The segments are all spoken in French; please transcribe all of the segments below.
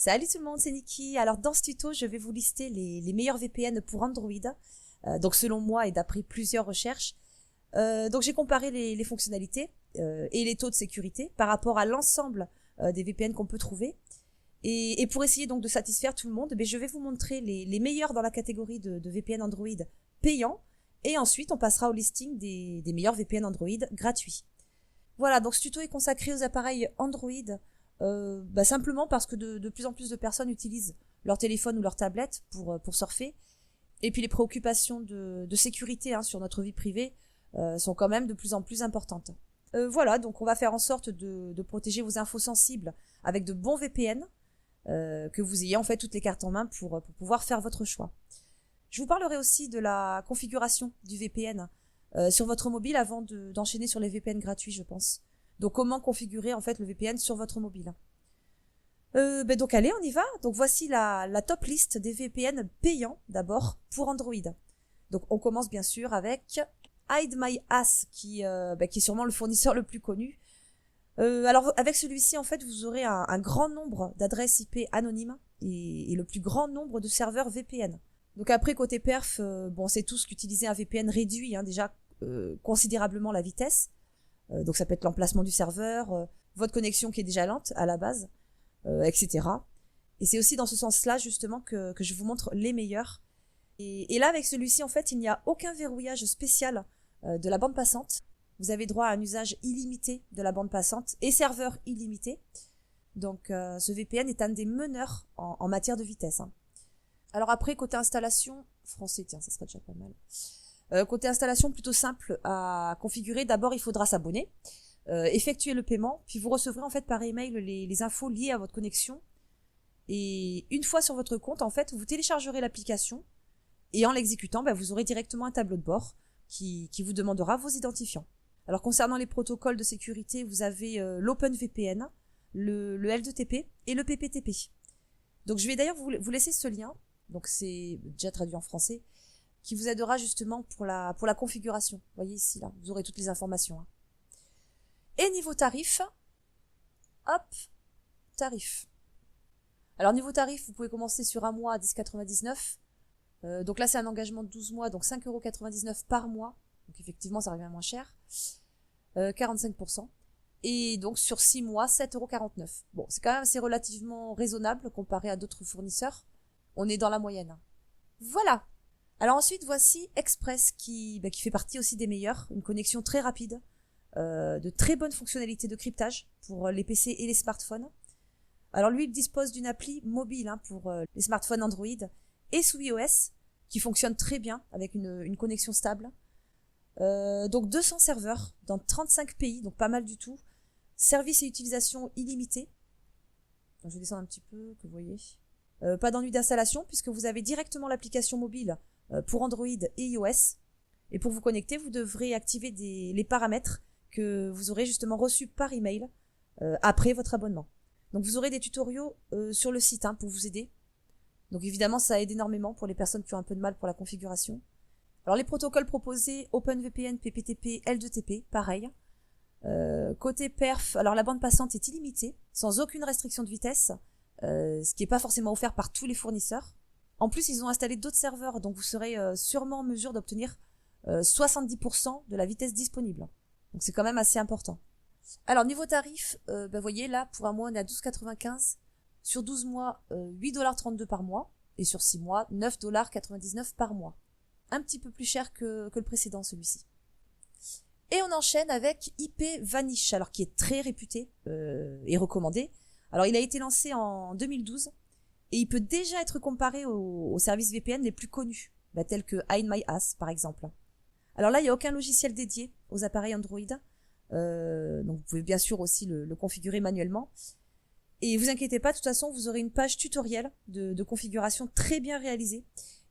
Salut tout le monde, c'est Niki. Alors dans ce tuto, je vais vous lister les meilleurs VPN pour Android. Donc selon moi et d'après plusieurs recherches. Donc j'ai comparé les fonctionnalités et les taux de sécurité par rapport à l'ensemble des VPN qu'on peut trouver. Et pour essayer donc de satisfaire tout le monde, je vais vous montrer les meilleurs dans la catégorie de VPN Android payants. Et ensuite, on passera au listing des meilleurs VPN Android gratuits. Voilà, donc ce tuto est consacré aux appareils Android. Simplement parce que de plus en plus de personnes utilisent leur téléphone ou leur tablette pour surfer. Et puis les préoccupations de sécurité sur notre vie privée sont quand même de plus en plus importantes. Voilà, donc on va faire en sorte de protéger vos infos sensibles avec de bons VPN, que vous ayez en fait toutes les cartes en main pour pouvoir faire votre choix. Je vous parlerai aussi de la configuration du VPN sur votre mobile avant d'enchaîner sur les VPN gratuits, je pense. Donc comment configurer en fait le VPN sur votre mobile. Donc allez, on y va. Donc voici la top liste des VPN payants d'abord pour Android. Donc on commence bien sûr avec Hide My Ass qui est sûrement le fournisseur le plus connu. Alors avec celui-ci en fait vous aurez un grand nombre d'adresses IP anonymes et le plus grand nombre de serveurs VPN. Donc après côté perf, on sait tous qu'utiliser un VPN réduit déjà considérablement la vitesse. Donc ça peut être l'emplacement du serveur, votre connexion qui est déjà lente à la base, etc. Et c'est aussi dans ce sens-là justement que je vous montre les meilleurs. Et là avec celui-ci en fait il n'y a aucun verrouillage spécial de la bande passante. Vous avez droit à un usage illimité de la bande passante et serveur illimité. Donc ce VPN est un des meneurs en matière de vitesse. Alors après côté installation, français tiens ça serait déjà pas mal. Côté installation plutôt simple à configurer, d'abord il faudra s'abonner, effectuer le paiement, puis vous recevrez en fait par email les infos liées à votre connexion. Et une fois sur votre compte, en fait, vous téléchargerez l'application et en l'exécutant, vous aurez directement un tableau de bord qui vous demandera vos identifiants. Alors concernant les protocoles de sécurité, vous avez l'OpenVPN, le L2TP et le PPTP. Donc je vais d'ailleurs vous laisser ce lien, donc c'est déjà traduit en français, qui vous aidera justement pour la configuration. Vous voyez ici, là, vous aurez toutes les informations. Et niveau tarif, hop, tarif. Alors niveau tarif, vous pouvez commencer sur un mois à 10,99. Donc là, c'est un engagement de 12 mois, donc 5,99 € par mois. Donc effectivement, ça revient moins cher. 45%. Et donc sur 6 mois, 7,49 €. Bon, c'est quand même assez relativement raisonnable comparé à d'autres fournisseurs. On est dans la moyenne. Voilà. Alors ensuite, voici Express qui fait partie aussi des meilleurs. Une connexion très rapide, de très bonnes fonctionnalités de cryptage pour les PC et les smartphones. Alors lui, il dispose d'une appli mobile pour les smartphones Android et sous iOS qui fonctionne très bien avec une connexion stable. Donc 200 serveurs dans 35 pays, donc pas mal du tout. Service et utilisation illimitée. Donc, je vais descendre un petit peu, que vous voyez. Pas d'ennui d'installation puisque vous avez directement l'application mobile pour Android et iOS. Et pour vous connecter, vous devrez activer les paramètres que vous aurez justement reçus par email après votre abonnement. Donc vous aurez des tutoriaux sur le site pour vous aider. Donc évidemment, ça aide énormément pour les personnes qui ont un peu de mal pour la configuration. Alors les protocoles proposés, OpenVPN, PPTP, L2TP, pareil. Côté perf, alors la bande passante est illimitée, sans aucune restriction de vitesse, ce qui n'est pas forcément offert par tous les fournisseurs. En plus, ils ont installé d'autres serveurs, donc vous serez sûrement en mesure d'obtenir 70% de la vitesse disponible. Donc c'est quand même assez important. Alors niveau tarif, vous voyez là, pour un mois on est à 12,95 €, sur 12 mois 8,32 $ par mois, et sur 6 mois 9,99 $ par mois. Un petit peu plus cher que le précédent celui-ci. Et on enchaîne avec IP Vanish, alors qui est très réputé et recommandé. Alors il a été lancé en 2012 et il peut déjà être comparé aux services VPN les plus connus, tels que Hide My Ass par exemple. Alors là, il n'y a aucun logiciel dédié aux appareils Android, donc vous pouvez bien sûr aussi le configurer manuellement. Et vous inquiétez pas, de toute façon, vous aurez une page tutoriel de configuration très bien réalisée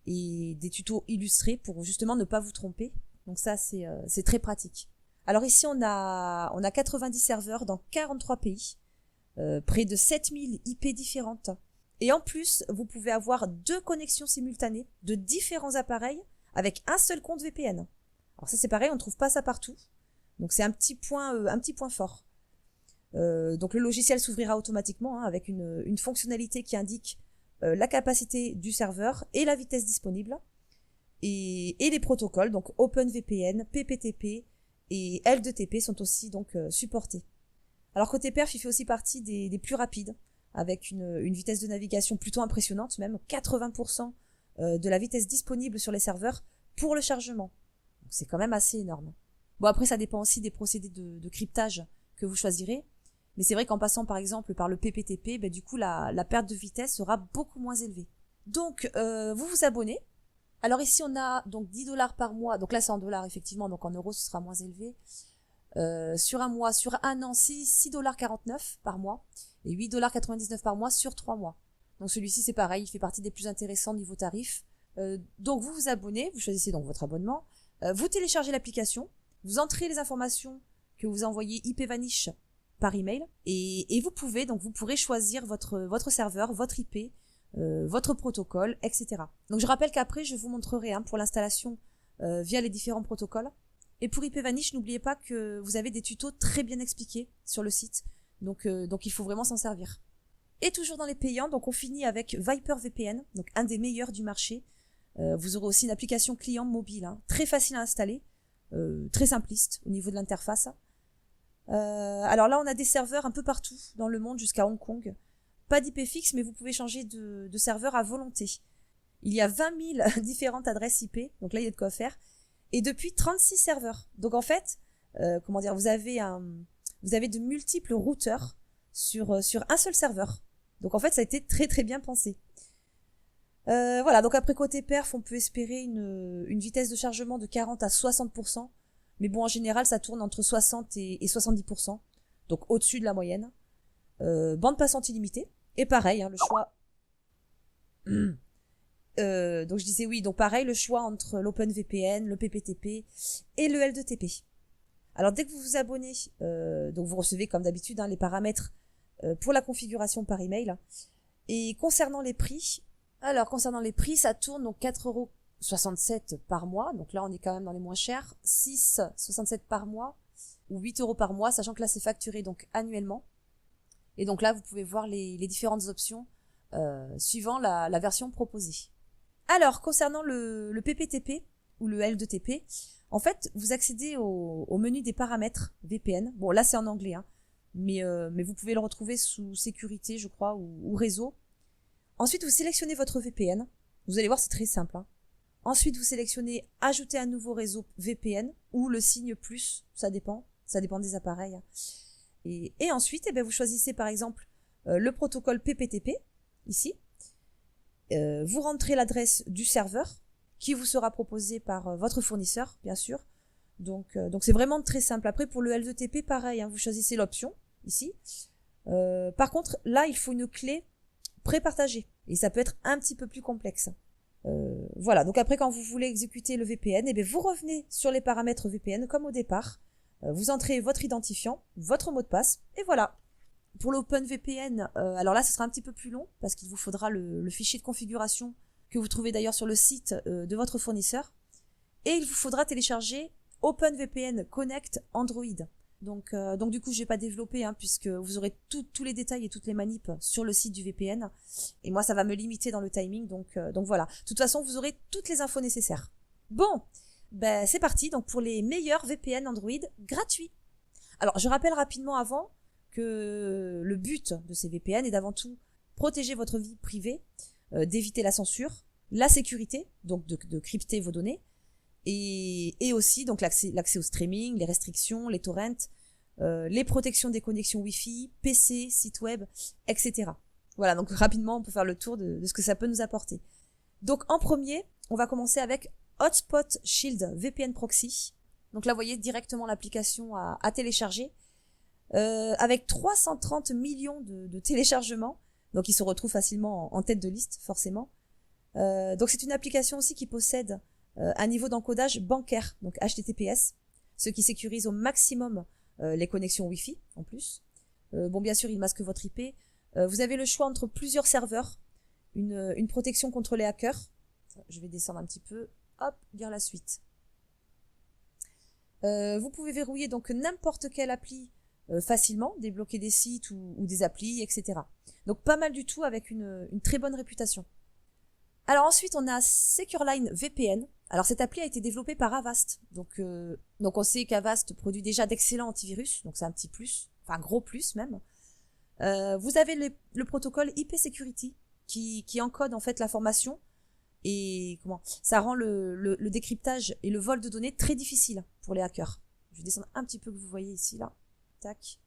et des tutos illustrés pour justement ne pas vous tromper. Donc ça, c'est très pratique. Alors ici, on a 90 serveurs dans 43 pays, près de 7000 IP différentes. Et en plus, vous pouvez avoir 2 connexions simultanées de différents appareils avec un seul compte VPN. Alors ça, c'est pareil, on ne trouve pas ça partout. Donc c'est un petit point fort. Donc le logiciel s'ouvrira automatiquement avec une fonctionnalité qui indique la capacité du serveur et la vitesse disponible. Et les protocoles, donc OpenVPN, PPTP et L2TP sont aussi donc supportés. Alors côté perf, il fait aussi partie des plus rapides, avec une vitesse de navigation plutôt impressionnante, même 80% de la vitesse disponible sur les serveurs pour le chargement. Donc c'est quand même assez énorme. Bon, après ça dépend aussi des procédés de cryptage que vous choisirez, mais c'est vrai qu'en passant par exemple par le PPTP, du coup la perte de vitesse sera beaucoup moins élevée. Donc vous vous abonnez. Alors ici on a donc 10$ par mois, donc là c'est en dollars effectivement, donc en euros ce sera moins élevé. Sur un mois, sur un an, 6,49$ par mois et 8,99$ par mois sur 3 mois. Donc celui-ci c'est pareil, il fait partie des plus intéressants niveau tarif. Donc vous vous abonnez, vous choisissez donc votre abonnement, vous téléchargez l'application, vous entrez les informations que vous envoyez IPVanish par email et vous pourrez choisir votre serveur, votre IP, votre protocole, etc. Donc je rappelle qu'après je vous montrerai pour l'installation via les différents protocoles. Et pour IPVanish, n'oubliez pas que vous avez des tutos très bien expliqués sur le site, donc il faut vraiment s'en servir. Et toujours dans les payants, donc on finit avec ViperVPN, donc un des meilleurs du marché. Vous aurez aussi une application client mobile, très facile à installer, très simpliste au niveau de l'interface. Alors là, on a des serveurs un peu partout dans le monde jusqu'à Hong Kong. Pas d'IP fixe, mais vous pouvez changer de serveur à volonté. Il y a 20 000 différentes adresses IP, donc là il y a de quoi faire. Et depuis 36 serveurs. Donc en fait, vous avez de multiples routeurs sur un seul serveur. Donc en fait, ça a été très très bien pensé. Voilà, donc après côté perf, on peut espérer une vitesse de chargement de 40 à 60%. Mais bon, en général, ça tourne entre 60 et 70%. Donc au-dessus de la moyenne. Bande passante illimitée. Et pareil, le choix... donc je disais oui, donc pareil, le choix entre l'OpenVPN, le PPTP et le L2TP. Alors dès que vous vous abonnez, donc vous recevez comme d'habitude les paramètres pour la configuration par email. Et concernant les prix, ça tourne donc 4,67€ par mois, donc là on est quand même dans les moins chers, 6,67€ par mois ou 8€ par mois, sachant que là c'est facturé donc annuellement. Et donc là vous pouvez voir les différentes options suivant la version proposée. Alors, concernant le PPTP ou le L2TP, en fait, vous accédez au menu des paramètres VPN. Bon, là, c'est en anglais, mais vous pouvez le retrouver sous sécurité, je crois, ou réseau. Ensuite, vous sélectionnez votre VPN. Vous allez voir, c'est très simple. Ensuite, vous sélectionnez ajouter un nouveau réseau VPN ou le signe plus, ça dépend des appareils. Et ensuite, vous choisissez par exemple le protocole PPTP, ici. Vous rentrez l'adresse du serveur qui vous sera proposé par votre fournisseur, bien sûr. Donc c'est vraiment très simple. Après, pour le L2TP, pareil, vous choisissez l'option, ici. Par contre, là, il faut une clé pré-partagée. Et ça peut être un petit peu plus complexe. Voilà, donc après, quand vous voulez exécuter le VPN, vous revenez sur les paramètres VPN comme au départ. Vous entrez votre identifiant, votre mot de passe, et voilà. Pour l'OpenVPN, alors là, ce sera un petit peu plus long parce qu'il vous faudra le fichier de configuration que vous trouvez d'ailleurs sur le site de votre fournisseur. Et il vous faudra télécharger OpenVPN Connect Android. Donc du coup, je vais pas développer puisque vous aurez tous les détails et toutes les manips sur le site du VPN. Et moi, ça va me limiter dans le timing. Donc voilà. De toute façon, vous aurez toutes les infos nécessaires. Bon, c'est parti. Donc pour les meilleurs VPN Android gratuits. Alors, je rappelle rapidement avant que le but de ces VPN est d'avant tout protéger votre vie privée, d'éviter la censure, la sécurité, donc de crypter vos données, et aussi donc l'accès au streaming, les restrictions, les torrents, les protections des connexions Wi-Fi, PC, site web, etc. Voilà, donc rapidement on peut faire le tour de ce que ça peut nous apporter. Donc en premier, on va commencer avec Hotspot Shield VPN Proxy. Donc là vous voyez directement l'application à télécharger. Avec 330 millions de téléchargements, donc il se retrouve facilement en tête de liste, forcément. Donc c'est une application aussi qui possède un niveau d'encodage bancaire, donc HTTPS, ce qui sécurise au maximum les connexions Wi-Fi, en plus. Bon, bien sûr, il masque votre IP. Vous avez le choix entre plusieurs serveurs, une protection contre les hackers. Je vais descendre un petit peu, hop, lire la suite. Vous pouvez verrouiller donc n'importe quelle appli facilement, débloquer des sites ou des applis, etc. Donc pas mal du tout avec une très bonne réputation. Alors ensuite, on a SecureLine VPN. Alors cette appli a été développée par Avast. Donc on sait qu'Avast produit déjà d'excellents antivirus, donc c'est un petit plus, enfin un gros plus même. Vous avez le protocole IP Security qui encode en fait l'information et ça rend le décryptage et le vol de données très difficile pour les hackers. Je vais descendre un petit peu que vous voyez ici là. Tac.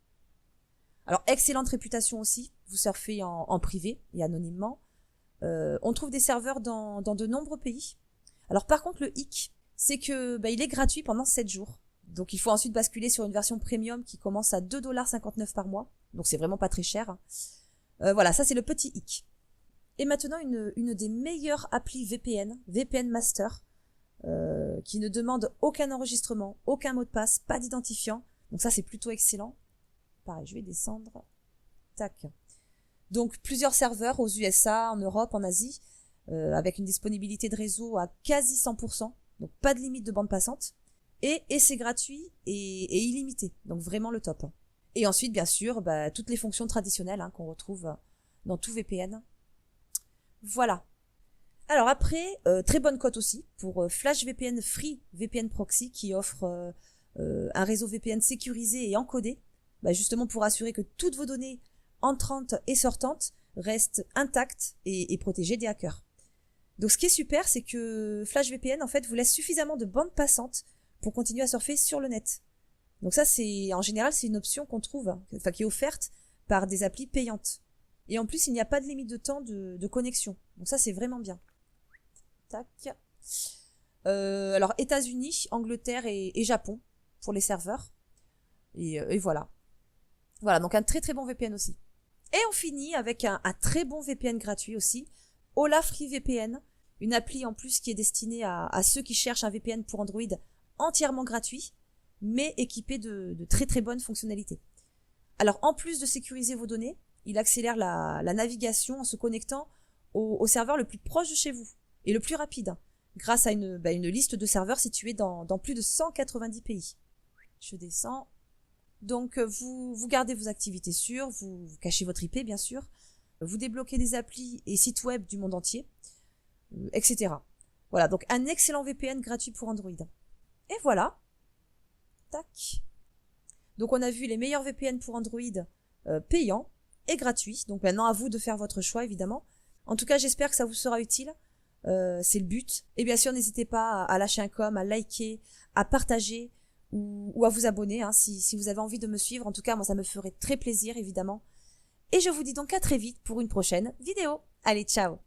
Alors excellente réputation aussi. Vous surfez en privé et anonymement. On trouve des serveurs dans de nombreux pays. Alors par contre le hic, c'est que il est gratuit pendant 7 jours. Donc il faut ensuite basculer sur une version premium qui commence à 2,59$ par mois. Donc c'est vraiment pas très cher. Voilà, ça c'est le petit hic. Et maintenant une des meilleures applis VPN, VPN Master, qui ne demande aucun enregistrement, aucun mot de passe, pas d'identifiant. Donc ça c'est plutôt excellent. Pareil, je vais descendre. Tac. Donc plusieurs serveurs aux USA, en Europe, en Asie, avec une disponibilité de réseau à quasi 100%, donc pas de limite de bande passante, et c'est gratuit et illimité, donc vraiment le top. Et ensuite, bien sûr, toutes les fonctions traditionnelles qu'on retrouve dans tout VPN. Voilà. Alors après, très bonne cote aussi pour Flash VPN Free VPN Proxy qui offre un réseau VPN sécurisé et encodé, justement pour assurer que toutes vos données entrantes et sortantes restent intactes et protégées des hackers. Donc ce qui est super, c'est que Flash VPN en fait vous laisse suffisamment de bande passante pour continuer à surfer sur le net. Donc ça en général c'est une option qu'on trouve, qui est offerte par des applis payantes. Et en plus il n'y a pas de limite de temps de connexion. Donc ça c'est vraiment bien. Tac. Alors États-Unis, Angleterre et Japon pour les serveurs. Et voilà. Voilà, donc un très très bon VPN aussi. Et on finit avec un très bon VPN gratuit aussi, Ola Free VPN, une appli en plus qui est destinée à ceux qui cherchent un VPN pour Android entièrement gratuit, mais équipé de très très bonnes fonctionnalités. Alors en plus de sécuriser vos données, il accélère la navigation en se connectant au serveur le plus proche de chez vous et le plus rapide, grâce à une liste de serveurs situés dans plus de 190 pays. Je descends. Donc vous gardez vos activités sûres, vous cachez votre IP bien sûr, vous débloquez des applis et sites web du monde entier, etc. Voilà, donc un excellent VPN gratuit pour Android. Et voilà. Tac. Donc on a vu les meilleurs VPN pour Android payants et gratuits. Donc maintenant à vous de faire votre choix évidemment. En tout cas j'espère que ça vous sera utile. C'est le but. Et bien sûr n'hésitez pas à lâcher un com, à liker, à partager ou à vous abonner si vous avez envie de me suivre. En tout cas moi ça me ferait très plaisir évidemment. Et je vous dis donc à très vite pour une prochaine vidéo. Allez, ciao!